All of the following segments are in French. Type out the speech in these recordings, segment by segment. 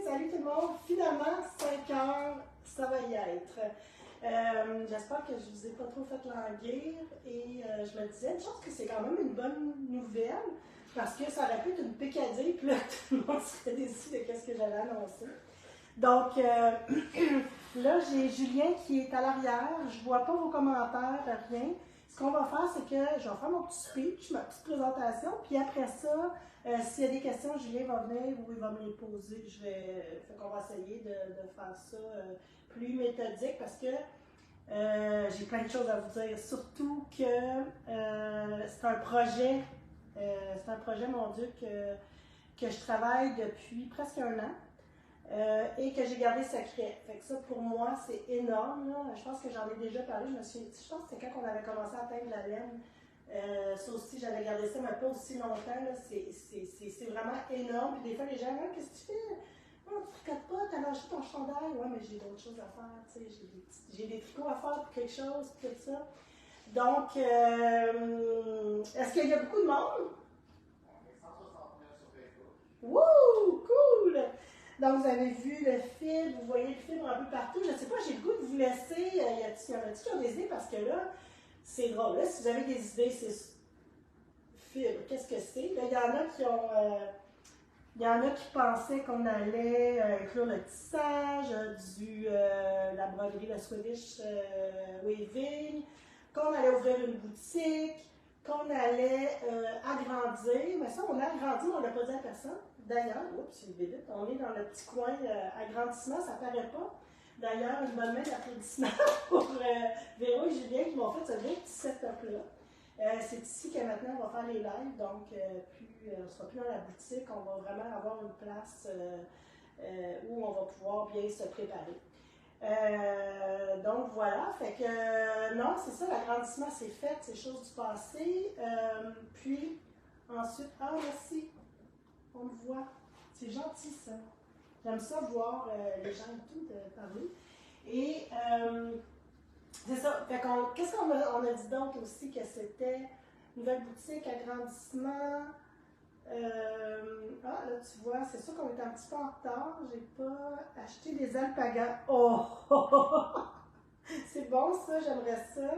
Salut tout le monde! Finalement, 5 heures, ça va y être. J'espère que je vous ai pas trop fait languir et je me disais, je pense que c'est quand même une bonne nouvelle parce que ça aurait pu être une picadille puis là, tout le monde serait déçu de ce que j'allais annoncer. Donc, là, j'ai Julien qui est à l'arrière, je vois pas vos commentaires, rien. Ce qu'on va faire, c'est que je vais faire mon petit speech, ma petite présentation, puis après ça, s'il y a des questions, Julien va venir ou il va me les poser. Fait qu'on va essayer de faire ça plus méthodique parce que j'ai plein de choses à vous dire. Surtout que c'est un projet, mon Dieu, que je travaille depuis presque un an. Et que j'ai gardé secret. Fait que ça, pour moi, c'est énorme. Là. Je pense que j'en ai déjà parlé. Je pense que c'était quand on avait commencé à atteindre la laine. Ça aussi, j'avais gardé ça, mais pas aussi longtemps. C'est vraiment énorme. Puis des fois, les gens, ah, qu'est-ce que tu fais? Oh, tu tricotes pas, t'as lâché ton chandail. Ouais, mais j'ai d'autres choses à faire. J'ai des tricots à faire pour quelque chose, tout ça. Donc, est-ce qu'il y a beaucoup de monde? On est 169 sur Facebook. Wouh! Cool! Donc, vous avez vu le fil, vous voyez le fil un peu partout. Je ne sais pas, j'ai le goût de vous laisser. Il y en a-t-il qui ont des idées? Parce que là, c'est drôle. Là, si vous avez des idées, c'est fil. Qu'est-ce que c'est? Là, il y en a qui ont. Il y en a qui pensaient qu'on allait inclure le tissage, la broderie, le Swedish weaving, qu'on allait ouvrir une boutique, qu'on allait agrandir. Mais ça, on a agrandi, on ne l'a pas dit à personne. D'ailleurs, oups, une bébite, on est dans le petit coin agrandissement, ça ne paraît pas. D'ailleurs, une bonne main d'applaudissement pour Véro et Julien qui m'ont fait ce beau petit setup-là. C'est ici que maintenant on va faire les lives, donc on ne sera plus dans la boutique, on va vraiment avoir une place où on va pouvoir bien se préparer. Donc voilà, fait que non, c'est ça, l'agrandissement c'est fait, c'est chose du passé. Puis ensuite, ah merci, on me voit, c'est gentil ça. J'aime ça voir les gens et tout parler. Et c'est ça, fait qu'on, qu'est-ce qu'on a dit d'autre aussi que c'était nouvelle boutique, agrandissement. Ah, là, tu vois, c'est sûr qu'on est un petit peu en retard. J'ai pas acheté des alpagas. Oh! C'est bon, ça, j'aimerais ça.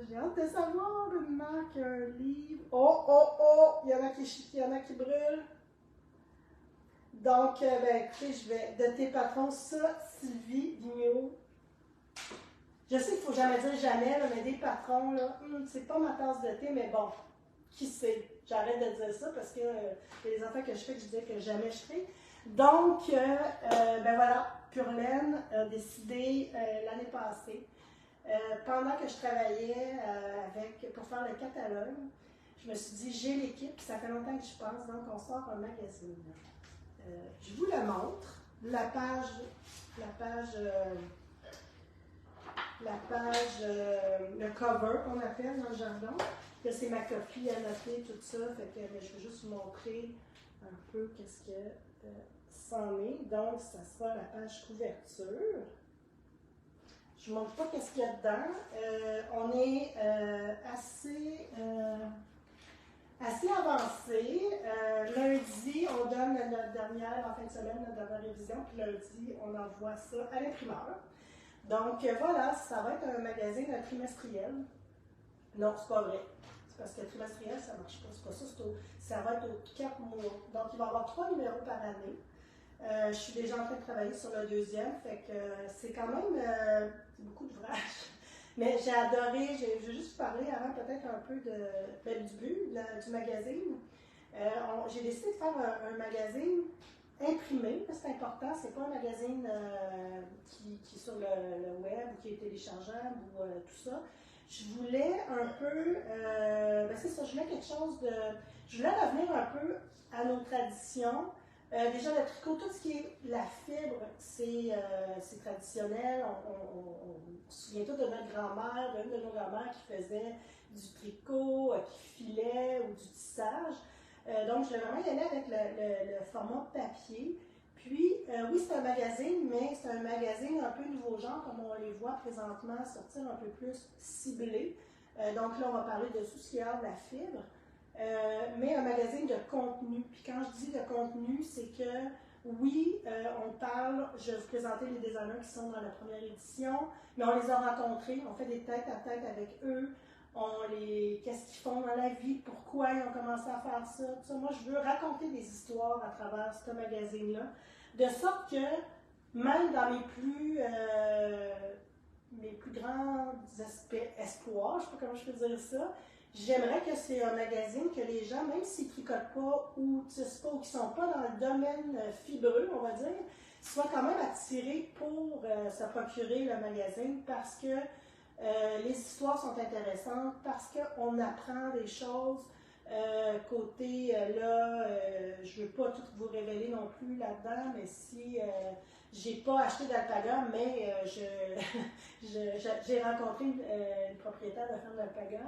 J'ai hâte de savoir, une marque, un livre. Oh, oh, oh! Il y en a qui brûlent. Donc, ben, écoutez, je vais de tes patrons, ça, Sylvie Vigneault. Je sais qu'il ne faut jamais dire jamais, là, mais des patrons, là, c'est pas ma tasse de thé, mais bon, qui sait? J'arrête de dire ça parce que il y a des affaires que je fais que je disais que jamais je ferais. Donc, ben voilà, Pure Laine a décidé l'année passée, pendant que je travaillais pour faire le catalogue, je me suis dit, j'ai l'équipe, puis ça fait longtemps que je pense, donc on sort un magazine. Je vous le montre, le cover qu'on appelle dans le jargon. Là, c'est ma copie annotée, tout ça. Fait que je vais juste vous montrer un peu qu'est-ce que c'en est. Donc, ça sera la page couverture. Je ne vous montre pas qu'est-ce qu'il y a dedans. On est assez avancé. Lundi, on donne notre dernière, en fin de semaine, notre dernière révision. Puis lundi, on envoie ça à l'imprimeur. Donc voilà, ça va être un magazine trimestriel. Non, c'est pas vrai. C'est parce que trimestriel, ça ne marche pas. C'est pas ça, ça va être aux 4 mois. Donc il va y avoir 3 numéros par année. Je suis déjà en train de travailler sur le deuxième, fait que c'est quand même beaucoup d'ouvrages. Mais j'ai adoré, je vais juste vous parler avant peut-être un peu du but du magazine. J'ai décidé de faire un magazine imprimé, c'est important, c'est pas un magazine qui est sur le web ou qui est téléchargeable ou tout ça. Je voulais un peu, c'est ça, je voulais quelque chose de, je voulais revenir un peu à nos traditions. Déjà le tricot, tout ce qui est la fibre, c'est traditionnel, on se souvient tous de notre grand-mère, d'une de nos grand-mères qui faisait du tricot, qui filait ou du tissage. Donc, je voulais vraiment y aller avec le format papier. Puis, oui, c'est un magazine, mais c'est un magazine un peu nouveau genre, comme on les voit présentement, sortir un peu plus ciblé. Donc là, on va parler de tout ce qui est de la fibre. mais un magazine de contenu. Puis quand je dis de contenu, c'est que oui, on parle, je vais vous présenter les designers qui sont dans la première édition, mais on les a rencontrés, on fait des tête à tête avec eux, qu'est-ce qu'ils font dans la vie, pourquoi ils ont commencé à faire ça, tout ça. Moi, je veux raconter des histoires à travers ce magazine-là, de sorte que même dans mes plus grands espoirs, je ne sais pas comment je peux dire ça, j'aimerais que c'est un magazine que les gens, même s'ils ne tricotent pas ou tissent pas ou qui ne sont pas dans le domaine fibreux, on va dire, soient quand même attirés pour se procurer le magazine parce que les histoires sont intéressantes, parce qu'on apprend des choses. Côté je ne veux pas tout vous révéler non plus là-dedans, mais si j'ai pas acheté d'alpaga, mais j'ai rencontré une propriétaire de ferme d'alpaga.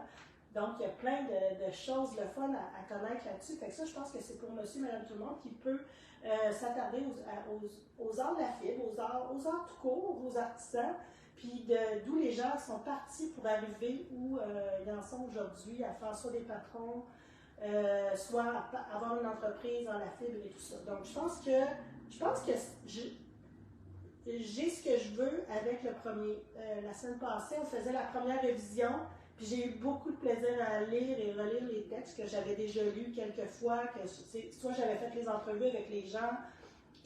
Donc, il y a plein de choses, le fun à connaître là-dessus. Fait que ça, je pense que c'est pour monsieur, madame, tout le monde qui peut s'attarder aux arts de la fibre, aux arts tout court, aux artisans, puis d'où les gens sont partis pour arriver où ils en sont aujourd'hui, à faire soit des patrons, soit avoir une entreprise dans la fibre et tout ça. Donc, je pense que j'ai ce que je veux avec le premier. La semaine passée, on faisait la première révision. Puis j'ai eu beaucoup de plaisir à lire et relire les textes que j'avais déjà lus quelques fois, soit j'avais fait les entrevues avec les gens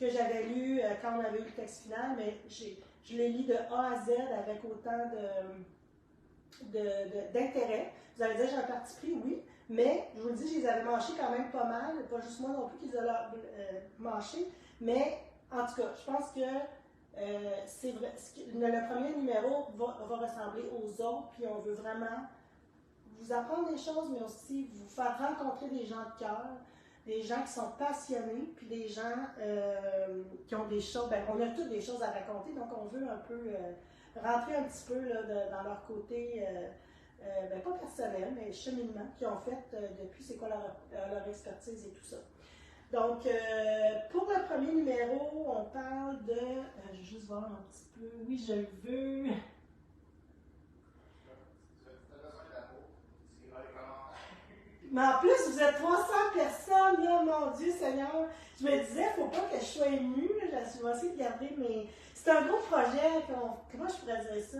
que j'avais lus quand on avait eu le texte final, mais je les lis de A à Z avec autant d'intérêt. Vous allez dire, j'ai un parti pris, oui, mais je vous le dis, je les avais mâchés quand même pas mal, pas juste moi non plus qui les ai mâchés, mais en tout cas, je pense que c'est vrai, le premier numéro va ressembler aux autres, puis on veut vraiment vous apprendre des choses, mais aussi vous faire rencontrer des gens de cœur, des gens qui sont passionnés, puis des gens qui ont des choses, on a toutes des choses à raconter, donc on veut un peu rentrer un petit peu là, dans leur côté, pas personnel, mais cheminement, qu'ils ont fait depuis c'est quoi leur expertise et tout ça. Donc, pour le premier numéro, on parle de... je vais juste voir un petit peu. Oui, je le veux. Mais en plus, vous êtes 300 personnes, là, mon Dieu Seigneur. Je me disais, il ne faut pas que je sois émue. Là, je vais essayer de garder mes... C'est un gros projet. Comment je pourrais dire ça?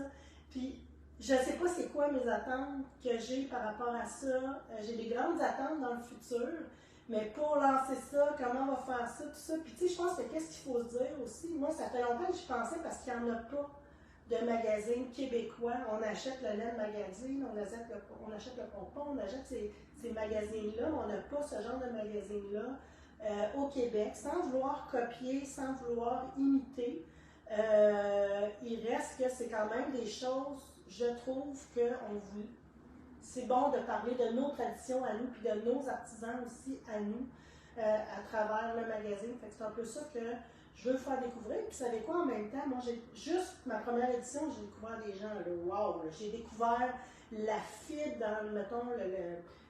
Puis, je ne sais pas c'est quoi mes attentes que j'ai par rapport à ça. J'ai des grandes attentes dans le futur. Mais pour lancer ça, comment on va faire ça, tout ça. Puis tu sais, je pense que qu'est-ce qu'il faut se dire aussi, moi ça fait longtemps que je pensais parce qu'il n'y en a pas de magazine québécois. On achète le Laine Magazine, on achète le Pompon, on achète ces magazines-là, mais on n'a pas ce genre de magazine-là au Québec, sans vouloir copier, sans vouloir imiter. Il reste que c'est quand même des choses, je trouve c'est bon de parler de nos traditions à nous, puis de nos artisans aussi à nous, à travers le magazine. Fait que c'est un peu ça que je veux faire découvrir. Puis, vous savez quoi, en même temps, moi, j'ai juste ma première édition, j'ai découvert des gens, là, wow! Là, j'ai découvert la fibre dans, mettons,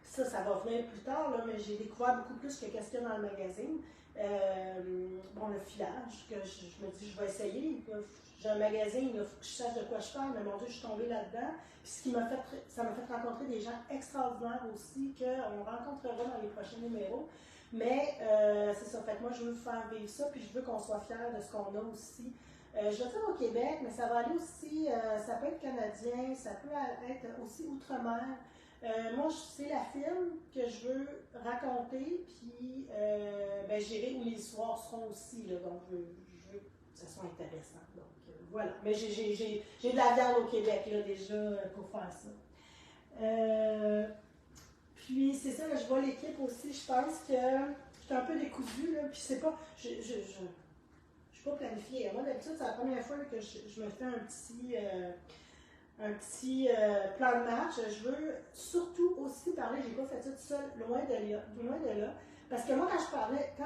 ça va venir plus tard, là, mais j'ai découvert beaucoup plus que qu'est-ce qu'il y a dans le magazine. Le filage, que je me dis, je vais essayer. J'ai un magazine, il faut que je sache de quoi je parle, mais mon Dieu, je suis tombée là-dedans. Puis ça m'a fait rencontrer des gens extraordinaires aussi, qu'on rencontrera dans les prochains numéros. Mais c'est ça, fait que moi, je veux faire vivre ça, puis je veux qu'on soit fiers de ce qu'on a aussi. Je vais dire au Québec, mais ça va aller aussi, ça peut être canadien, ça peut être aussi outre-mer. Moi, c'est la film que je veux raconter, puis j'irai où les histoires seront aussi, là, donc je veux que ça soit intéressant. Donc voilà, mais j'ai de la viande au Québec là, déjà pour faire ça. Puis c'est ça, là, je vois l'équipe aussi, je pense que je suis un peu décousue, là, puis c'est pas, je suis pas planifiée. Moi, d'habitude, c'est la première fois là, que je me fais un petit plan de match. Je veux surtout aussi parler, j'ai pas fait ça tout seul, loin de là. Parce que moi, quand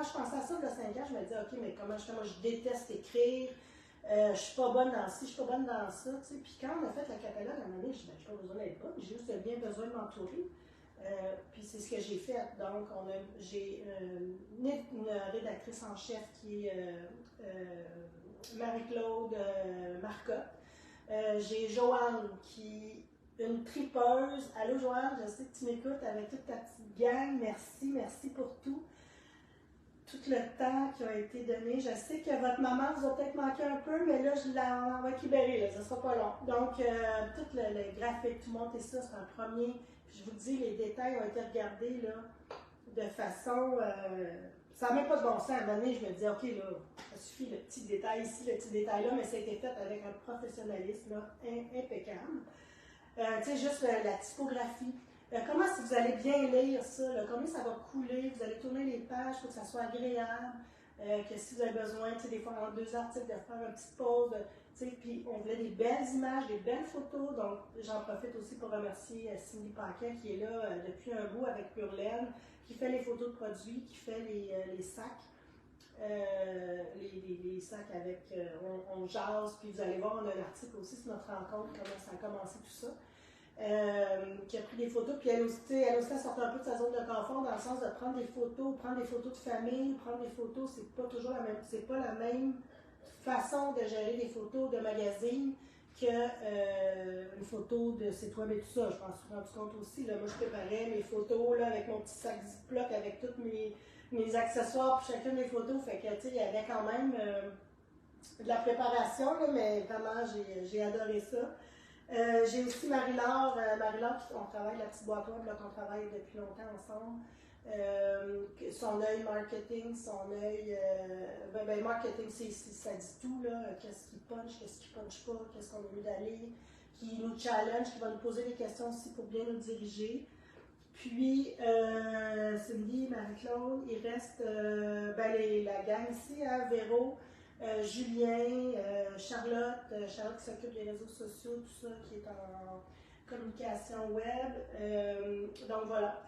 je pensais à ça il y a 5 ans, je me disais, OK, mais comment je fais? Moi, je déteste écrire, je suis pas bonne dans ci, je suis pas bonne dans ça, tu sais. Puis quand on a fait la catalogue, à un moment donné, je dis, j'ai pas besoin d'être bonne, j'ai juste bien besoin de m'entourer. Puis c'est ce que j'ai fait. Donc, j'ai une rédactrice en chef qui est Marie-Claude Marcotte. J'ai Joanne qui une tripeuse. Allô Joanne, je sais que tu m'écoutes avec toute ta petite gang. Merci, merci pour tout. Tout le temps qui a été donné. Je sais que votre maman vous a peut-être manqué un peu, mais là, on va être libérée, là, ça sera pas long. Donc, tout le graphique, tout monter ça, c'est un premier. Puis je vous dis, les détails ont été regardés là, de façon. Ça n'a même pas de bon sens. À un moment donné, je me dis, OK, là, ça suffit, le petit détail ici, le petit détail là, mais ça a été fait avec un professionnalisme là, impeccable. Tu sais, juste la typographie. Comment si vous allez bien lire ça, là, combien ça va couler, vous allez tourner les pages pour que ça soit agréable, que si vous avez besoin, tu sais, des fois en 2 articles, de faire une petite pause, tu sais, puis on voulait des belles images, des belles photos, donc j'en profite aussi pour remercier Cindy Paquet qui est là depuis un bout avec Pure Laine, qui fait les photos de produits, qui fait les sacs. Les sacs avec on jase, puis vous allez voir, on a un article aussi sur notre rencontre, comment ça a commencé tout ça. Qui a pris des photos, puis elle aussi a sorti un peu de sa zone de confort dans le sens de prendre des photos de famille, prendre des photos, c'est pas toujours la même, c'est pas la même façon de gérer des photos de magazine que une photo de site web et tout ça. Je m'en suis rendu compte aussi. Là, moi, je préparais mes photos là, avec mon petit sac Ziploc, avec tous mes accessoires pour chacune des photos. Fait que, tu sais, il y avait quand même de la préparation, là, mais vraiment, j'ai adoré ça. J'ai aussi Marie-Laure, on travaille la petite boîte web, là, qu'on travaille depuis longtemps ensemble. Son œil marketing, marketing, ça dit tout, là, qu'est-ce qui punch, qu'est-ce qui punch pas, qu'est-ce qu'on a mieux d'aller, qui nous challenge, qui va nous poser des questions aussi pour bien nous diriger. Puis, Cindy, Marie-Claude, il reste la gang ici, hein, Véro, Julien, Charlotte qui s'occupe des réseaux sociaux, tout ça, qui est en communication web. Donc voilà,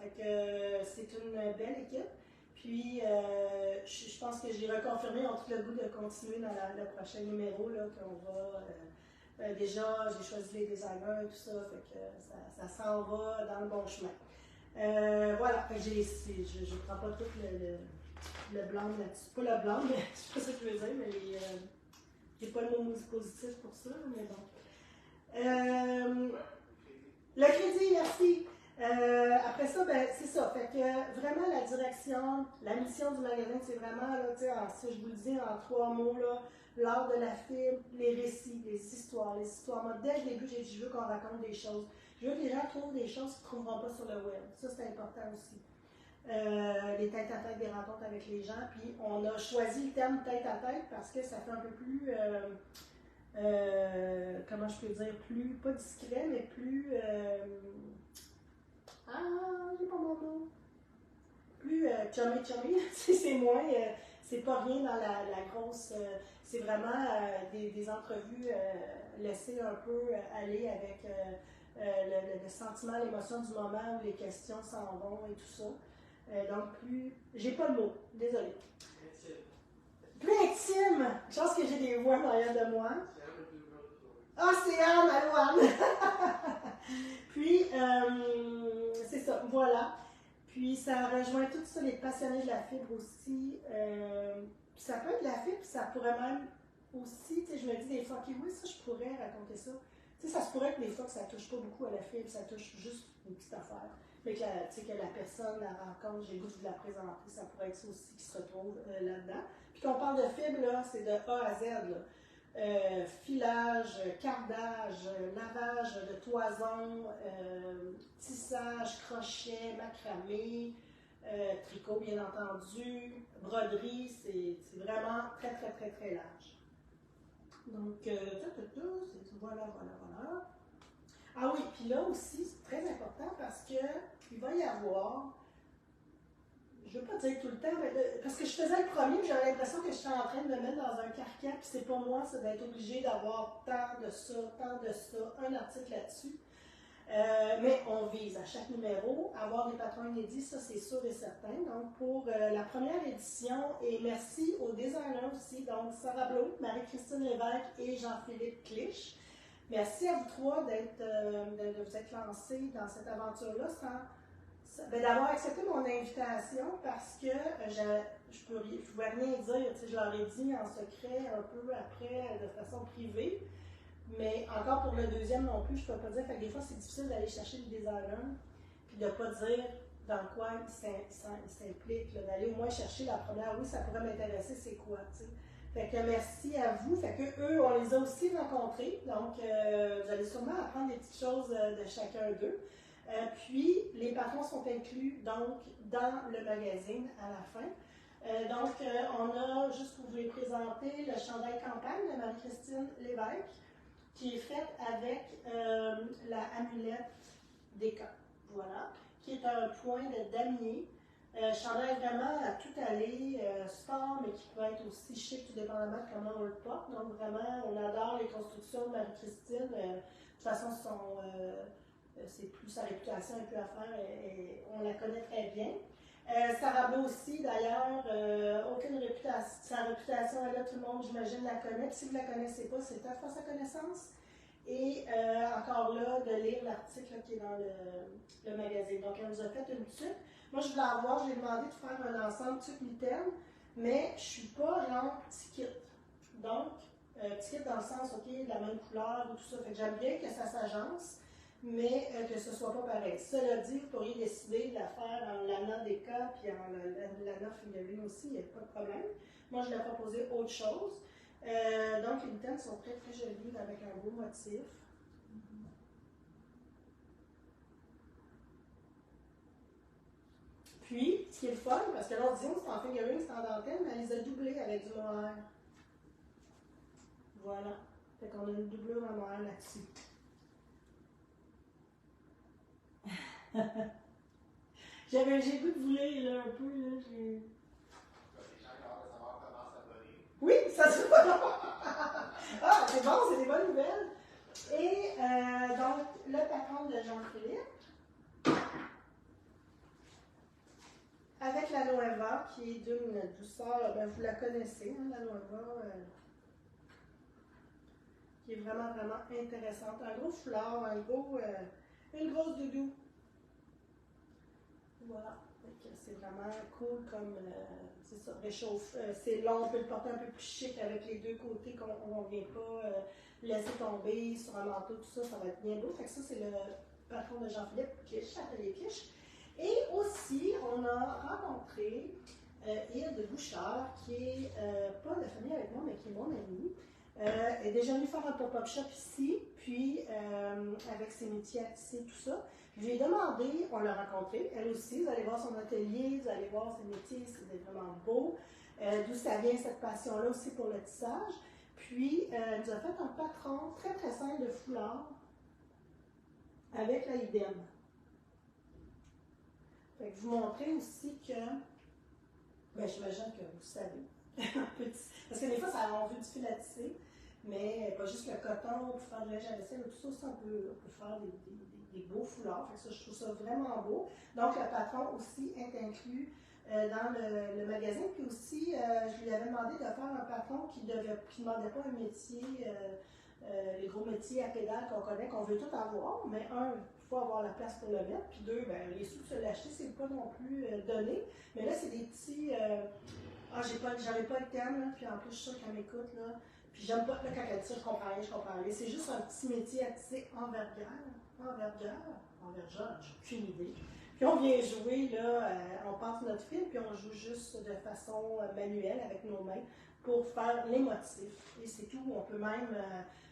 c'est une belle équipe. Puis je pense que j'ai reconfirmé, on a tout le goût de continuer dans le prochain numéro, là, qu'on va. Déjà, j'ai choisi les designers, tout ça, fait que ça s'en va dans le bon chemin. Voilà, je ne prends pas tout le blanc là-dessus. Pas le blanc, mais je sais pas ce que je veux dire, mais j'ai pas le mot positif pour ça, mais bon. Le crédit, merci. Après ça, c'est ça. Fait que vraiment la direction, la mission du magasin, c'est vraiment, là, si je vous le dis en 3 mots, là, l'art de la fibre, les récits, les histoires. Moi, dès le début, j'ai dit, je veux qu'on raconte des choses. Je veux que les gens trouvent des choses qu'ils ne trouveront pas sur le web. Ça, c'est important aussi. Les tête-à-tête, des rencontres avec les gens. Puis, on a choisi le terme tête-à-tête parce que ça fait un peu plus, comment je peux dire, plus, pas discret, mais plus, j'ai pas mon mot. Plus chummy, c'est moins, c'est pas rien dans la grosse, c'est vraiment des entrevues laissées un peu aller avec le sentiment, l'émotion du moment où les questions s'en vont et tout ça. Donc plus, j'ai pas le mot, désolée. Plus intime, je pense que j'ai des voix derrière de moi. Ah, c'est Anne, allô Anne! Puis, c'est ça, voilà. Puis ça rejoint tout ça, les passionnés de la fibre aussi. Puis ça peut être de la fibre, puis ça pourrait même aussi, tu sais, je me dis des fois, ok, oui, ça, je pourrais raconter ça. Tu sais, ça se pourrait que des fois que ça touche pas beaucoup à la fibre, ça touche juste une petite affaire. Mais que la personne la rencontre, j'ai le goût de vous la présenter, ça pourrait être ça aussi qui se retrouve là-dedans. Puis quand on parle de fibre, là, c'est de A à Z, là. Filage, cardage, lavage de toison, tissage, crochet, macramé, tricot bien entendu, broderie, c'est vraiment très très très très large. Donc, voilà. Ah oui, puis là aussi, c'est très important parce qu'il va y avoir, je ne veux pas dire tout le temps, mais parce que je faisais le premier, j'avais l'impression que j'étais en train de me mettre dans un carcan, puis c'est pas moi, c'est d'être obligé d'avoir tant de ça, un article là-dessus. Mais on vise à chaque numéro, avoir des patrons inédits, ça c'est sûr et certain. Donc pour la première édition, et merci aux designers aussi, donc Sarah Blau, Marie-Christine Lévesque et Jean-Philippe Clich. Merci à vous trois de vous être lancés dans cette aventure-là d'avoir accepté mon invitation parce que je pouvais rien dire, je leur ai dit en secret un peu après de façon privée. Mais encore pour le deuxième non plus, je ne peux pas dire. Fait que des fois, c'est difficile d'aller chercher le designer puis de ne pas dire dans quoi il s'implique. D'aller au moins chercher la première. Oui, ça pourrait m'intéresser, c'est quoi, tu sais. Fait que merci à vous. Fait que eux, on les a aussi rencontrés. Donc, vous allez sûrement apprendre des petites choses de chacun d'eux. Puis, les patrons sont inclus donc dans le magazine à la fin. Donc, on a, juste pour vous les présenter, le chandail campagne de Marie-Christine Lévesque, qui est faite avec la amulette d'Éca. Voilà. Qui est un point de damier. Chandail vraiment à tout aller, sport, mais qui peut être aussi chic, tout dépendamment de comment on le porte. Donc, vraiment, on adore les constructions de Marie-Christine. De toute façon, c'est plus sa réputation un peu à faire, et on la connaît très bien. Sarah Beau aussi, d'ailleurs, aucune réputation. Sa réputation, elle là, tout le monde, j'imagine, la connaît. Puis si vous ne la connaissez pas, c'est à faire sa connaissance. Et encore là, de lire l'article qui est dans le magazine. Donc, elle nous a fait une tuque. Moi, je voulais avoir, j'ai demandé de faire un ensemble tuque-mitaine, mais je ne suis pas genre petit kit. Donc, petit kit dans le sens, OK, de la même couleur ou tout ça. Fait que j'aime bien que ça s'agence, mais que ce ne soit pas pareil. Cela dit, vous pourriez décider de la faire en lana d'Éca puis en lana figurine aussi, il n'y a pas de problème. Moi, je l'ai proposé autre chose. Donc, les mitaines sont très, très jolies avec un beau motif. Puis, ce qui est le fun, parce que l'autre dixième, c'est en figurine, c'est en dentelle, mais elle les a doublés avec du mohair. Voilà. Fait qu'on a une doublure en mohair là-dessus. J'ai le goût de vous lire là, un peu. Là, Les gens qui ont hâte de savoir comment s'abonner. Oui, ça se voit. Ah, c'est bon, c'est des bonnes nouvelles. Et donc, le patron de Jean-Philippe, avec la Noëva, qui est d'une douceur, ben, vous la connaissez, hein, la Noëva, qui est vraiment, vraiment intéressante. Un gros foulard, une grosse doudou. Voilà. C'est vraiment cool comme, c'est ça, réchauffe. C'est long, on peut le porter un peu plus chic avec les deux côtés qu'on ne vient pas laisser tomber sur un manteau, tout ça, ça va être bien beau. Fait que ça, c'est le patron de Jean-Philippe Quiche, Atelier Quiche. Et aussi, on a rencontré Hilde Bouchard, qui est pas de famille avec moi, mais qui est mon amie. Elle est déjà venue faire un pop-up shop ici, puis avec ses métiers à tisser, tout ça. Je lui ai demandé, on l'a rencontrée, elle aussi, vous allez voir son atelier, vous allez voir ses métiers, c'est vraiment beau. D'où ça vient cette passion-là aussi pour le tissage. Puis, elle nous a fait un patron très très simple de foulard avec la idem. Fait que vous montrer aussi que, ben j'imagine que vous savez, parce que des fois ça a envie du fil à tisser, mais pas juste le coton pour faire du linge à vaisselle, tout ça, on peut faire des beaux foulards. Fait que ça, je trouve ça vraiment beau. Donc le patron aussi est inclus dans le magazine. Puis aussi, je lui avais demandé de faire un patron qui ne demandait pas un métier, les gros métiers à pédale qu'on connaît, qu'on veut tout avoir, mais un, il faut avoir la place pour le mettre, puis deux, ben, les sous se l'acheter, c'est pas non plus donné. Mais là, c'est des petits. J'avais pas le terme, là, puis en plus, je suis sûre qu'elle m'écoute, là. Puis j'aime pas, là, quand elle dit ça, je comprends rien. C'est juste un petit métier à tisser envergure, j'ai aucune idée. Puis on vient jouer, là, on passe notre fil, puis on joue juste de façon manuelle avec nos mains pour faire les motifs. Et c'est tout. On peut même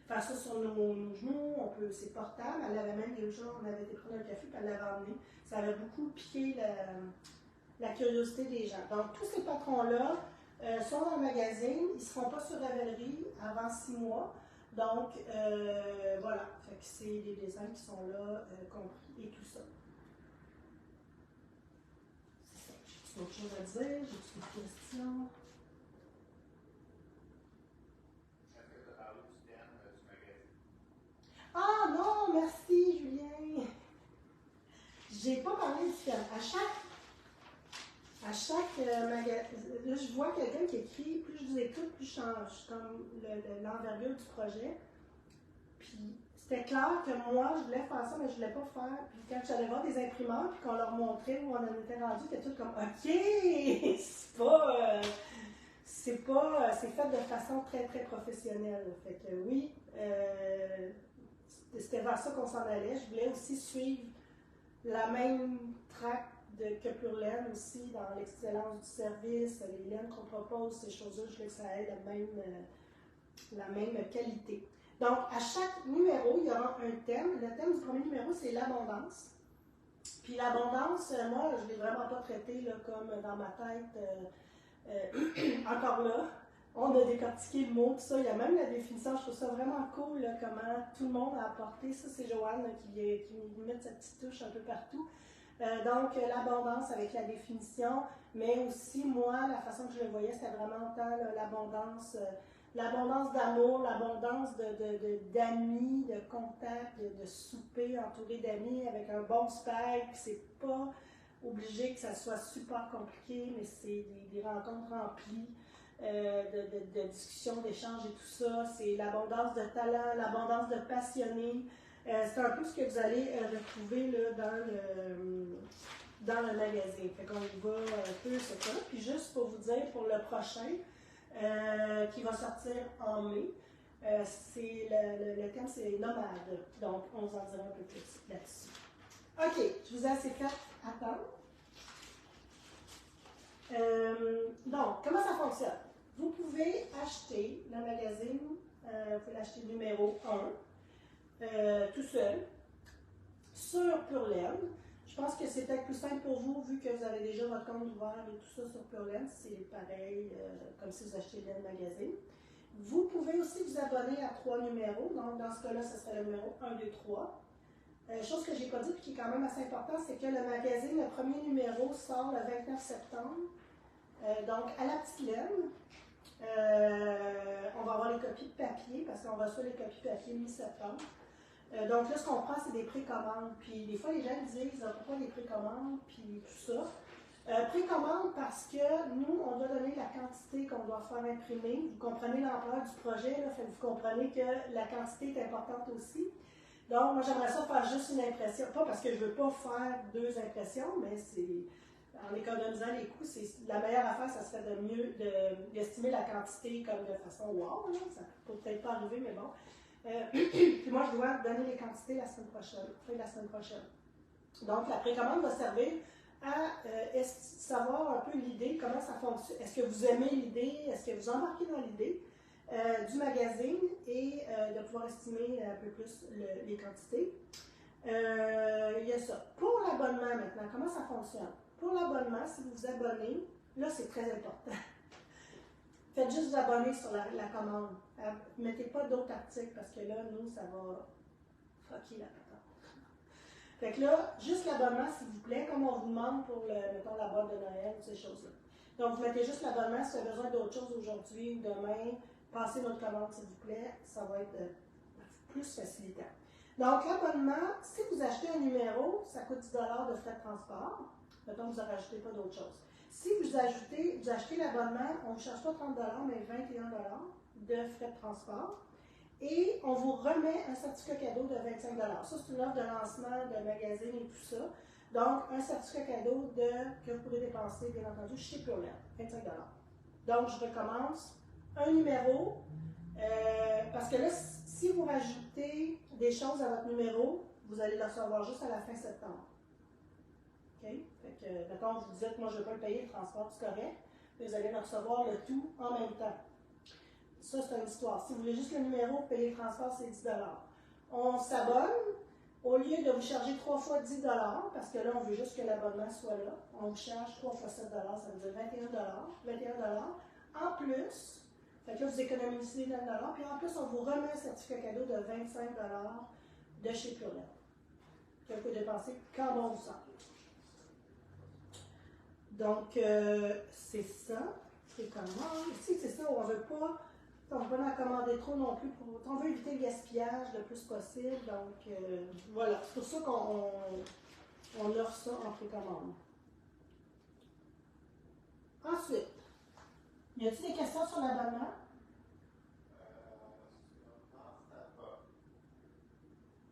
faire ça sur nos genoux, c'est portable. Elle avait même des jours, on avait été prendre un café, puis elle l'avait emmené. Ça avait beaucoup piqué la curiosité des gens. Donc, tous ces patrons-là sont dans le magazine. Ils ne seront pas sur Ravelry avant 6 mois. Donc, voilà. Fait que c'est les designs qui sont là, compris et tout ça. C'est ça. J'ai autre chose à dire? J'ai une question? Est-ce que tu as parlé du thème du magazine? Ah non, merci Julien. J'ai pas parlé du thème. À chaque magazine, là je vois quelqu'un qui écrit, plus je vous écoute, plus je change comme l'envergure du projet. Puis c'était clair que moi, je voulais faire ça, mais je voulais pas faire. Puis quand j'allais voir des imprimeurs, puis qu'on leur montrait où on en était rendu, c'était tout comme OK, c'est pas, c'est fait de façon très, très professionnelle. Fait que oui, c'était vers ça qu'on s'en allait. Je voulais aussi suivre la même track que Pure Laine aussi, dans l'excellence du service, les laines qu'on propose, ces choses-là, je voulais que ça ait la même qualité. Donc, à chaque numéro, il y aura un thème. Le thème du premier numéro, c'est l'abondance. Puis l'abondance, moi, je ne l'ai vraiment pas traité là, comme dans ma tête. Encore là, on a décortiqué le mot, tout ça. Il y a même la définition. Je trouve ça vraiment cool, là, comment tout le monde a apporté ça. C'est Joanne là, qui met sa petite touche un peu partout. Donc, l'abondance avec la définition, mais aussi, moi, la façon que je le voyais, c'était vraiment tant l'abondance. L'abondance d'amour, l'abondance d'amis, de contacts, de souper entouré d'amis avec un bon Skype. C'est pas obligé que ça soit super compliqué, mais c'est des rencontres remplies de discussions, d'échanges et tout ça. C'est l'abondance de talent, l'abondance de passionnés. C'est un peu ce que vous allez retrouver là, dans le magazine. Fait qu'on y va un peu sur ça. Puis juste pour vous dire, pour le prochain, qui va sortir en mai. Le thème, c'est nomade. Donc, on vous en dira un peu plus là-dessus. OK, je vous ai assez fait attendre. Donc, comment ça fonctionne? Vous pouvez acheter le magazine, vous pouvez l'acheter numéro 1, tout seul, sur Pure Laine. Je pense que c'est peut-être plus simple pour vous, vu que vous avez déjà votre compte ouvert et tout ça sur Pure Laine. C'est pareil comme si vous achetez Laine Magazine. Vous pouvez aussi vous abonner à 3 numéros. Donc, dans ce cas-là, ce serait le numéro 1, 2, 3. Chose que je n'ai pas dit et qui est quand même assez importante, c'est que le magazine, le premier numéro, sort le 29 septembre. Donc, à la petite laine. On va avoir les copies de papier, parce qu'on reçoit les copies de papier mi-septembre. Donc là, ce qu'on prend, c'est des précommandes. Puis des fois, les gens me disent pourquoi des précommandes, puis tout ça. Précommande parce que nous, on doit donner la quantité qu'on doit faire imprimer. Vous comprenez l'ampleur du projet, là, vous comprenez que la quantité est importante aussi. Donc, moi, j'aimerais ça faire juste une impression. Pas parce que je ne veux pas faire 2 impressions, mais c'est en économisant les coûts, c'est la meilleure affaire, ça serait de mieux d'estimer la quantité comme de façon wow. Là, ça ne peut peut-être pas arriver, mais bon. Puis moi, je dois donner les quantités la semaine prochaine. Donc, la précommande va servir à savoir un peu l'idée, comment ça fonctionne. Est-ce que vous aimez l'idée? Est-ce que vous embarquez dans l'idée du magazine et de pouvoir estimer un peu plus les quantités? Il y a ça. Pour l'abonnement maintenant, comment ça fonctionne? Pour l'abonnement, si vous vous abonnez, là, c'est très important. Faites juste vous abonner sur la commande. Ne mettez pas d'autres articles parce que là, nous, ça va fucker la patente. Fait que là, juste l'abonnement, s'il vous plaît, comme on vous demande pour, mettons, la boîte de Noël, ces choses-là. Donc, vous mettez juste l'abonnement. Si vous avez besoin d'autres choses aujourd'hui ou demain, passez notre commande, s'il vous plaît. Ça va être plus facilitant. Donc, l'abonnement, si vous achetez un numéro, ça coûte 10 $ de frais de transport. Mettons que vous ne rajoutez pas d'autres choses. Si vous achetez l'abonnement, on ne vous charge pas 30 $, mais 21 $ de frais de transport. Et on vous remet un certificat cadeau de 25 $. Ça, c'est une offre de lancement de magazine et tout ça. Donc, un certificat cadeau que vous pourrez dépenser, bien entendu, chez Pure Laine, 25 $. Donc, je recommence un numéro, parce que là, si vous rajoutez des choses à votre numéro, vous allez le recevoir juste à la fin septembre. OK? Fait que, mettons, vous dites, moi, je ne veux pas le payer, le transport, c'est correct, mais vous allez le recevoir le tout en même temps. Ça, c'est une histoire. Si vous voulez juste le numéro, payer le transport, c'est 10 $. On s'abonne. Au lieu de vous charger 3 fois 10 $, parce que là, on veut juste que l'abonnement soit là, on vous charge 3 fois 7 $, ça veut dire 21 $. 21 $. En plus, fait que là, vous économisez 9 $, puis en plus, on vous remet un certificat cadeau de 25 $ de chez Pure Laine, que vous pouvez dépenser quand bon vous sentez. Donc, c'est ça. C'est comment? Ici, c'est ça, on ne veut pas. On ne veut pas en commander trop non plus. On veut éviter le gaspillage le plus possible. Donc, voilà. C'est pour ça qu'on offre ça en précommande. Ensuite, y a-t-il des questions sur l'abonnement?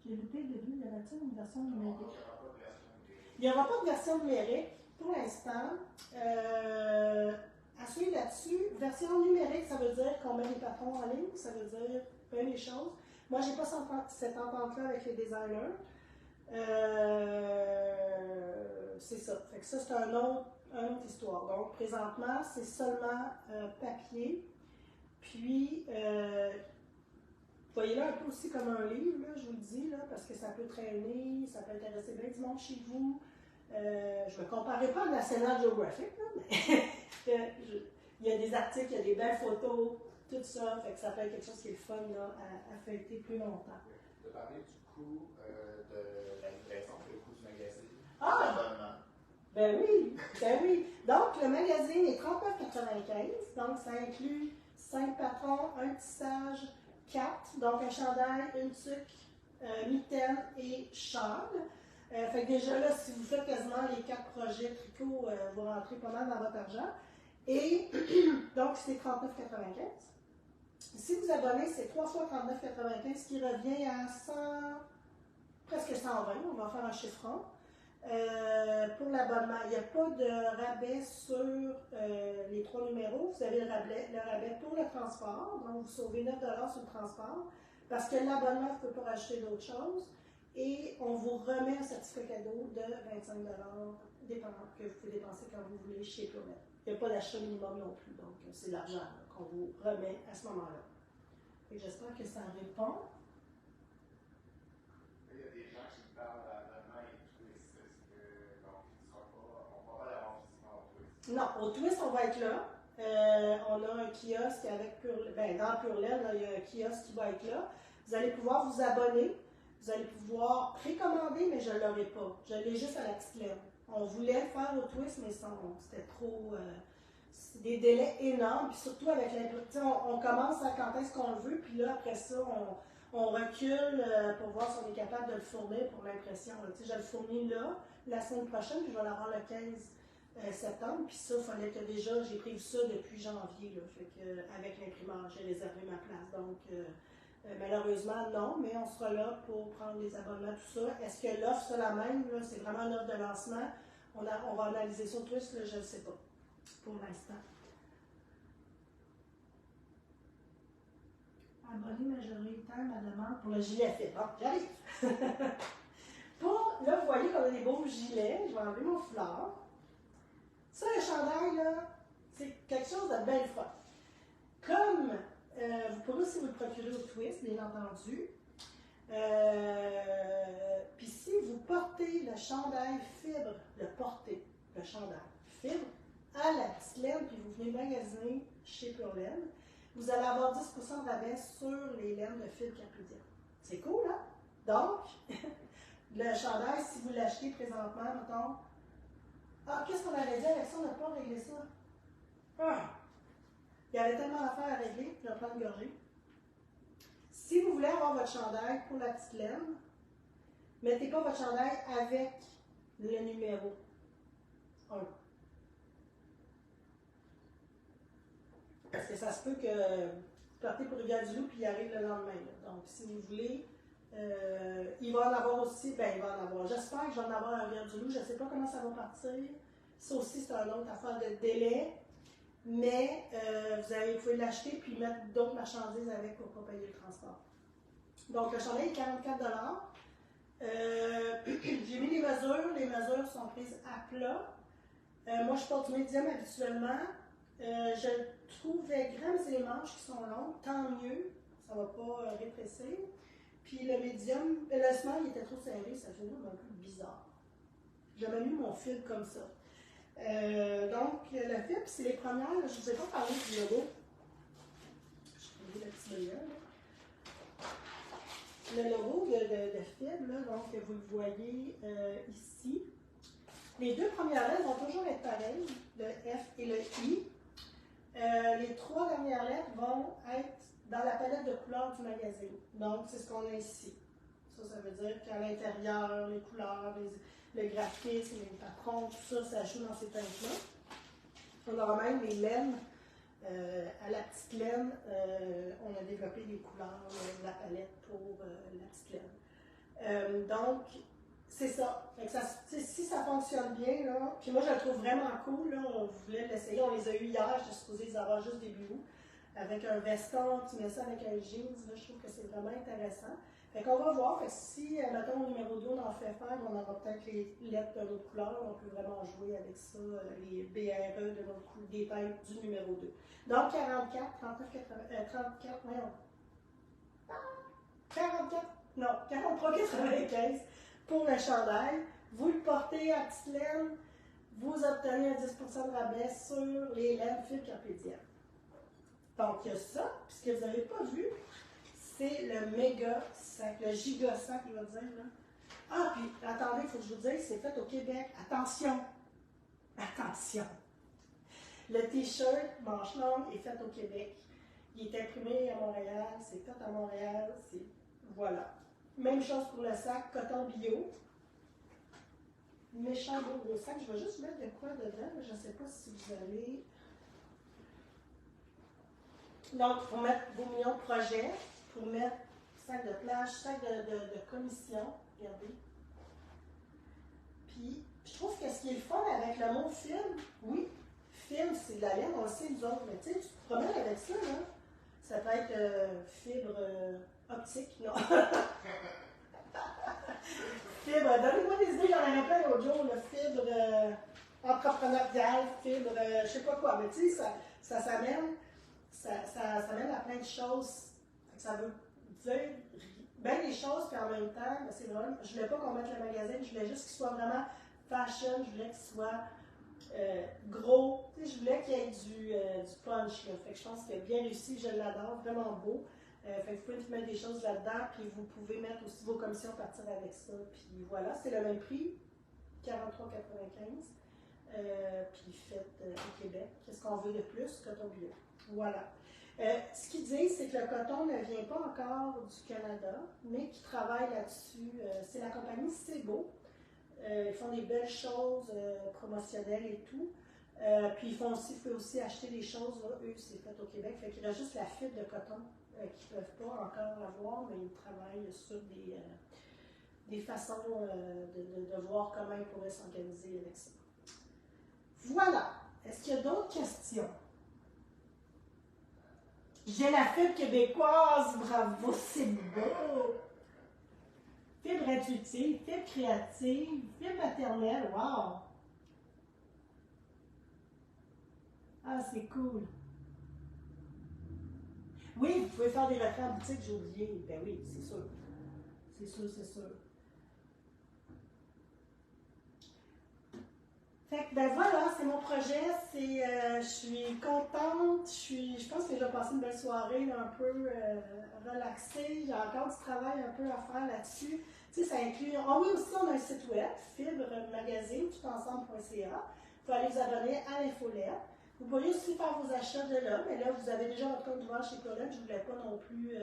J'ai loupé le début. Y aura-t-il une version numérique? Il n'y aura pas de version numérique pour l'instant. À à suivre là-dessus. Version numérique, ça veut dire qu'on met les patrons en ligne, ça veut dire bien les choses. Moi, je n'ai pas cette entente-là avec les designers. C'est ça. Fait que ça, c'est une autre histoire. Donc, présentement, c'est seulement papier. Puis, voyez-le un peu aussi comme un livre, là, je vous le dis, là, parce que ça peut traîner, ça peut intéresser bien du monde chez vous. Je ne me comparerai pas à National Geographic, là, mais il y a des articles, il y a des belles photos, tout ça, fait que ça peut être quelque chose qui est le fun là, à feuilleter plus longtemps. Tu as parlé du coût de la livraison, le coût du magazine, l'abonnement. Ben oui. Donc, le magazine est 39,95, donc ça inclut 5 patrons, un tissage, 4, donc un chandail, une tuque, mitaine et châle. Fait que déjà là, si vous faites quasiment les 4 projets tricot, vous rentrez pas mal dans votre argent. Et donc, c'est 39,95. Si vous abonnez, c'est 3 fois 39,95, ce qui revient à 100, presque 120. On va faire un chiffron. Pour l'abonnement, il n'y a pas de rabais sur les 3 numéros. Vous avez le rabais pour le transport. Donc, vous sauvez 9 $ sur le transport. Parce que l'abonnement, vous ne pouvez pas rajouter d'autres choses. Et on vous remet un certificat cadeau de 25 $, dépendant que vous pouvez dépenser quand vous voulez chez Pluriel. Il n'y a pas d'achat minimum non plus, donc c'est de l'argent qu'on vous remet à ce moment-là. J'espère que ça répond. Il y a des gens qui parlent d'abonnement et twist. Est-ce que donc on ne va pas l'avoir physiquement au twist? Non, au twist, on va être là. On a un kiosque avec dans Pluriel, il y a un kiosque qui va être là. Vous allez pouvoir vous abonner. Vous allez pouvoir précommander, mais je ne l'aurai pas. Je l'ai juste à la petite lettre. On voulait le faire au twist, mais c'était trop. C'est des délais énormes, puis surtout avec l'impression. On commence à quand est-ce qu'on le veut, puis là, après ça, on recule pour voir si on est capable de le fournir pour l'impression. Je le fournis là, la semaine prochaine, puis je vais l'avoir le 15 septembre, puis ça, il fallait que déjà, j'ai prévu ça depuis janvier, là, fait que, avec l'imprimeur, j'ai réservé ma place. Donc, malheureusement, non, mais on sera là pour prendre les abonnements, tout ça. Est-ce que l'offre sera la même? C'est vraiment une offre de lancement. On va analyser ça tout, là, je ne sais pas, pour l'instant. Abonné majoritaire, ma demande pour le gilet fait. Bon, j'arrive. Là, vous voyez qu'on a des beaux gilets. Je vais enlever mon foulard. Ça, le chandail, là, c'est quelque chose de belle fun. Comme vous pouvez aussi vous le procurer au twist, bien entendu. Puis si vous portez le chandail fibre, le chandail fibre, à la petite laine, puis vous venez magasiner chez Pluriel, vous allez avoir 10% de rabais sur les laines de fibre capridienne. C'est cool, hein? Donc, le chandail, si vous l'achetez présentement, mettons, qu'est-ce qu'on avait dit avec ça? On n'a pas réglé ça. Il y avait tellement d'affaires à régler, je vais prendre une gorgée. Si vous voulez avoir votre chandail pour la petite laine, mettez pas votre chandail avec le numéro 1. Parce que ça se peut que vous partez pour Rivière-du-Loup puis il arrive le lendemain. Là. Donc, si vous voulez, il va en avoir aussi, il va en avoir. J'espère que je vais en avoir à Rivière-du-Loup. Je ne sais pas comment ça va partir. Ça aussi, c'est une autre affaire de délai. Mais vous pouvez l'acheter puis mettre d'autres marchandises avec pour ne pas payer le transport. Donc, le chandail est 44 $. J'ai mis les mesures sont prises à plat. Moi, je porte médium habituellement. Je le trouvais grand, mais c'est les manches qui sont longues, tant mieux, ça ne va pas rétrécir. Puis le médium, le small, il était trop serré, ça faisait un peu bizarre. J'avais mis mon fil comme ça. Donc, le fil, c'est les premières, je ne vous ai pas parlé du logo. Je vais le petit meilleur. Le logo de fibre, là, donc vous le voyez ici. Les deux premières lettres vont toujours être pareilles, le F et le I. Les 3 dernières lettres vont être dans la palette de couleurs du magazine. Donc, c'est ce qu'on a ici. Ça veut dire qu'à l'intérieur, les couleurs, le graphisme, les patrons, tout ça, ça joue dans ces teintes-là. On aura même les laines. À la petite laine, on a développé les couleurs, la palette pour la petite laine. Donc, c'est ça. Fait que ça. Si ça fonctionne bien, là, puis moi je le trouve vraiment cool, là, on voulait l'essayer, on les a eu hier, j'étais supposée les avoir juste début août. Avec un veston, tu mets ça avec un jeans, là, je trouve que c'est vraiment intéressant. Fait qu'on va voir, fait que si, mettons, au numéro 2, on en fait faire, on aura peut-être les lettres de notre couleur, on peut vraiment jouer avec ça, les BRE de notre couleur, des têtes du numéro 2. Donc 44, 39, 34, voyons. 44, non, 43,95 pour le chandail. Vous le portez à petite laine, vous obtenez un 10% de rabais sur les laines fibres carpédiennes. Donc, il y a ça. Puis ce que vous n'avez pas vu, c'est le méga sac, le giga sac, je vais dire. Là. Ah, puis attendez, il faut que je vous dise, c'est fait au Québec. Attention! Attention! Le T-shirt manche longue est fait au Québec. Il est imprimé à Montréal, c'est fait à Montréal, c'est... Voilà. Même chose pour le sac, coton bio. Méchant beau gros sac. Je vais juste mettre de quoi dedans. Je ne sais pas si vous allez... Donc, pour mettre vos millions de projets, pour mettre sac de plage, sac de commission, regardez. Puis, je trouve que ce qui est le fun avec le mot film, oui, film, c'est de la laine, on le sait nous autres, mais tu sais, tu te promènes avec ça, là. Ça peut être fibre optique, non. Fibre, donnez-moi des idées, j'en avais plein l'autre jour, le fibre entrepreneurial, fibre, je sais pas quoi, mais tu sais, ça s'amène. Ça mène à plein de choses. Ça veut dire bien des choses, puis en même temps, c'est vraiment, je voulais pas qu'on mette le magazine, je voulais juste qu'il soit vraiment fashion, je voulais qu'il soit gros, tu sais, je voulais qu'il y ait du punch. Là. Fait que je pense qu'il a bien réussi, je l'adore, vraiment beau. Fait que vous pouvez mettre des choses là-dedans, puis vous pouvez mettre aussi vos commissions partir avec ça. Puis voilà, c'est le même prix, 43,95. Puis fait au Québec. Qu'est-ce qu'on veut de plus? Coton bio. Voilà. Ce qu'ils disent, c'est que le coton ne vient pas encore du Canada, mais qu'ils travaillent là-dessus. C'est la compagnie C'est Beau. Ils font des belles choses promotionnelles et tout. Puis vous pouvez aussi acheter des choses, là, eux, c'est fait au Québec. Fait qu'il reste juste la fibre de coton qu'ils ne peuvent pas encore avoir, mais ils travaillent sur des façons de voir comment ils pourraient s'organiser avec ça. Voilà. Est-ce qu'il y a d'autres questions? J'ai la fibre québécoise, bravo, c'est beau! Fibre intuitive, fibre créative, fibre maternelle, wow! Ah, c'est cool! Oui, vous pouvez faire des retraits en boutique, j'ai oublié. Ben oui, c'est sûr. C'est sûr, c'est sûr. Fait que ben voilà, c'est mon projet, je suis contente, je pense que j'ai passé une belle soirée là, un peu relaxée, j'ai encore du travail un peu à faire là-dessus. Tu sais, ça inclut, oui aussi on a un site web, fibremagazine, toutensemble.ca, vous pouvez aller vous abonner à l'infolette. Vous pourriez aussi faire vos achats de là, mais là vous avez déjà votre compte ouvert chez Colette, je ne voulais pas non plus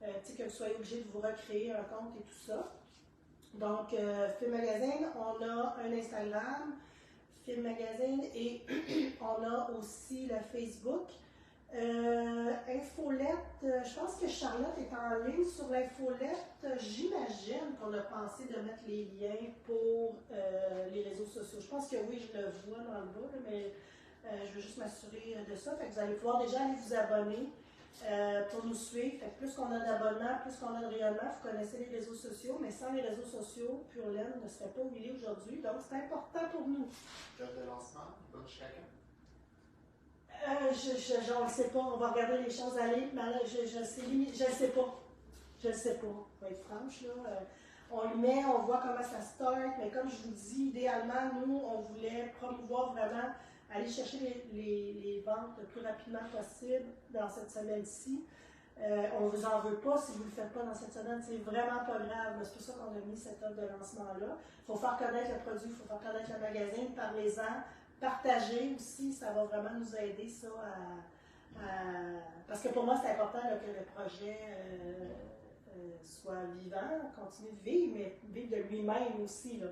que vous soyez obligé de vous recréer un compte et tout ça. Donc, Fibre Magazine, on a un Instagram, Fibre Magazine, et on a aussi le Facebook. Infolette, je pense que Charlotte est en ligne sur l'infolette. J'imagine qu'on a pensé de mettre les liens pour les réseaux sociaux. Je pense que oui, je le vois dans le bas, là, mais je veux juste m'assurer de ça. Fait que vous allez pouvoir déjà aller vous abonner. Pour nous suivre. Fait que plus qu'on a d'abonnements, plus qu'on a de rayonnement, vous connaissez les réseaux sociaux, mais sans les réseaux sociaux, Pure Laine ne serait pas où il est aujourd'hui, donc c'est important pour nous. Date de lancement, bonne chacun. Je ne sais pas, on va regarder les choses aller, mais là, je ne sais pas. Je ne sais pas, on va être franche, là. On le met, on voit comment ça start, mais comme je vous dis, idéalement, nous, on voulait promouvoir vraiment aller chercher les ventes le plus rapidement possible dans cette semaine-ci. On ne vous en veut pas si vous ne le faites pas dans cette semaine, c'est vraiment pas grave. C'est pour ça qu'on a mis cette offre de lancement-là. Il faut faire connaître le produit, il faut faire connaître le magazine, parlez-en, partagez aussi, ça va vraiment nous aider ça parce que pour moi, c'est important là, que le projet soit vivant, continue de vivre, mais vivre de lui-même aussi. Là.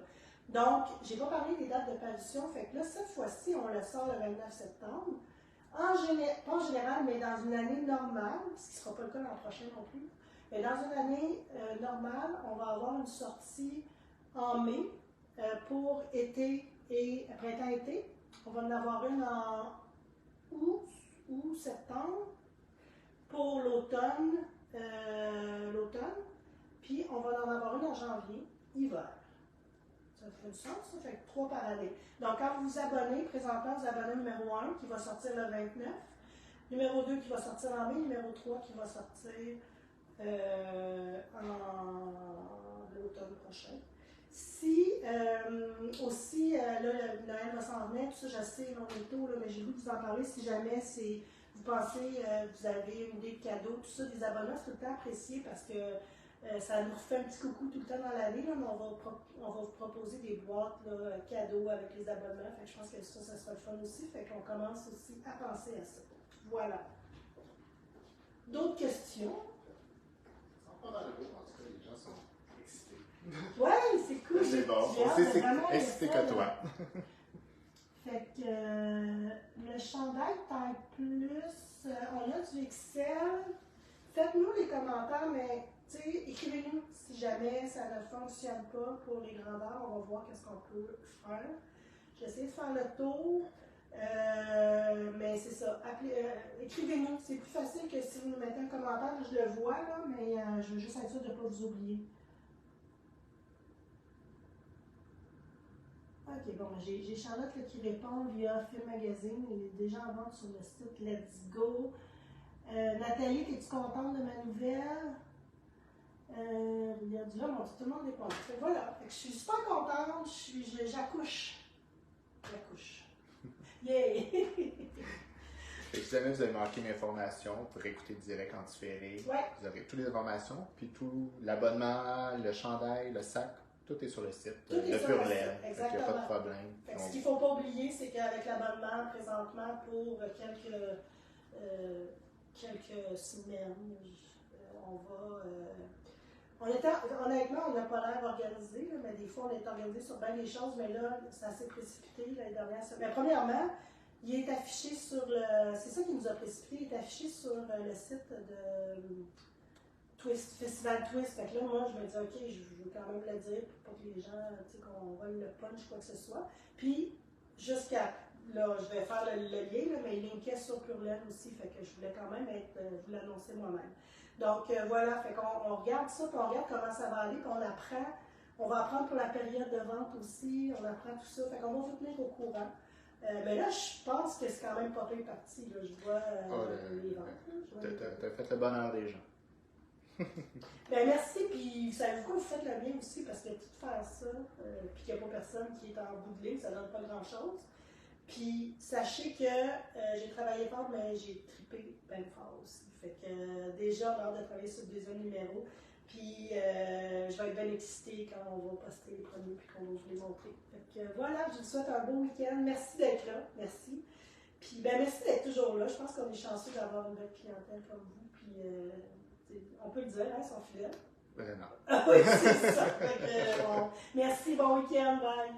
Donc, je n'ai pas parlé des dates de parution, fait que là, cette fois-ci, on le sort le 29 septembre. Pas en général, mais dans une année normale, ce qui ne sera pas le cas l'an prochain non plus, mais dans une année normale, on va avoir une sortie en mai pour été et printemps-été. On va en avoir une en août ou septembre pour l'automne. Puis on va en avoir une en janvier, hiver. Ça fait du sens, ça fait 3 par année. Donc, quand vous vous abonnez, présentement, vous abonnez au numéro 1 qui va sortir le 29, numéro 2 qui va sortir en mai, numéro 3 qui va sortir en l'automne prochain. Si aussi, là, Noël va s'en venir, tout ça, je sais, on est tôt, là, mais j'ai voulu vous en parler si jamais vous pensez, vous avez une idée de cadeau, tout ça, des abonnements, c'est tout le temps apprécié parce que ça nous refait un petit coucou tout le temps dans l'année, mais on va vous proposer des boîtes là, cadeaux avec les abonnements. Fait que je pense que ça sera le fun aussi. Fait qu'on commence aussi à penser à ça. Voilà. D'autres questions? Pas dans le groupe, en tout cas, les gens sont excités. Oui, c'est cool. C'est bon, on sait c'est excité que toi. Fait que le chandail taille plus, on a du XL. Faites-nous les commentaires, mais écrivez-nous si jamais ça ne fonctionne pas pour les grandeurs. On va voir qu'est-ce qu'on peut faire. J'essaie de faire le tour, mais c'est ça. Écrivez-nous. C'est plus facile que si vous nous mettez un commentaire. Je le vois, là, mais je veux juste être sûre de ne pas vous oublier. Ok, bon, j'ai Charlotte là, qui répond via Film Magazine. Il est déjà en vente sur le site Let's Go. Nathalie, es-tu contente de ma nouvelle? Il y a du là, tout le monde est content. Voilà, je suis super contente, j'accouche. J'accouche. Yay! Et si jamais vous avez manqué une information, vous pourrez écouter direct en différé. Ouais. Vous aurez toutes les informations, puis tout l'abonnement, le chandail, le sac, tout est sur le site. Tout est sur le site, Il n'y a pas de problème. Donc, ce qu'il ne faut pas oublier, c'est qu'avec l'abonnement, présentement, pour quelques semaines, on va... honnêtement, on n'a pas l'air organisé, là, mais des fois, on est organisé sur bien des choses, mais là, ça s'est précipité les dernières semaines. Mais premièrement, il est affiché sur le... C'est ça qui nous a précipité, il est affiché sur le site de Twist, Festival Twist. Fait que là, moi, je me dis, OK, je veux quand même le dire pour pas que les gens, tu sais, qu'on vole le punch, quoi que ce soit. Puis, jusqu'à... Là, je vais faire le lien, là, mais il linkait sur Purlaine aussi, fait que je voulais quand même vous l'annoncer moi-même. Donc, voilà, fait qu'on regarde ça, puis on regarde comment ça va aller, puis on va apprendre pour la période de vente aussi, on apprend tout ça, fait qu'on va vous tenir au courant. Mais là, je pense que c'est quand même pas pire parti, là, je vois les ventes. T'as fait le bonheur des gens. Ben merci, puis savez-vous quoi, vous faites le bien aussi, parce que tout faire ça, puis qu'il n'y a pas personne qui est en bout de ligne, ça donne pas grand-chose. Puis, sachez que j'ai travaillé fort, mais j'ai trippé bien fort aussi. Fait que déjà, on a hâte de travailler sur le deuxième numéro. Puis, je vais être bien excitée quand on va poster les premiers puis qu'on va vous les montrer. Fait que voilà, je vous souhaite un beau week-end. Merci d'être là. Merci. Puis, ben merci d'être toujours là. Je pense qu'on est chanceux d'avoir une belle clientèle comme vous. Puis, on peut le dire, hein, ils sont fidèles. Vraiment. Ah oui, c'est ça. Fait que, bon. Merci, bon week-end. Bye.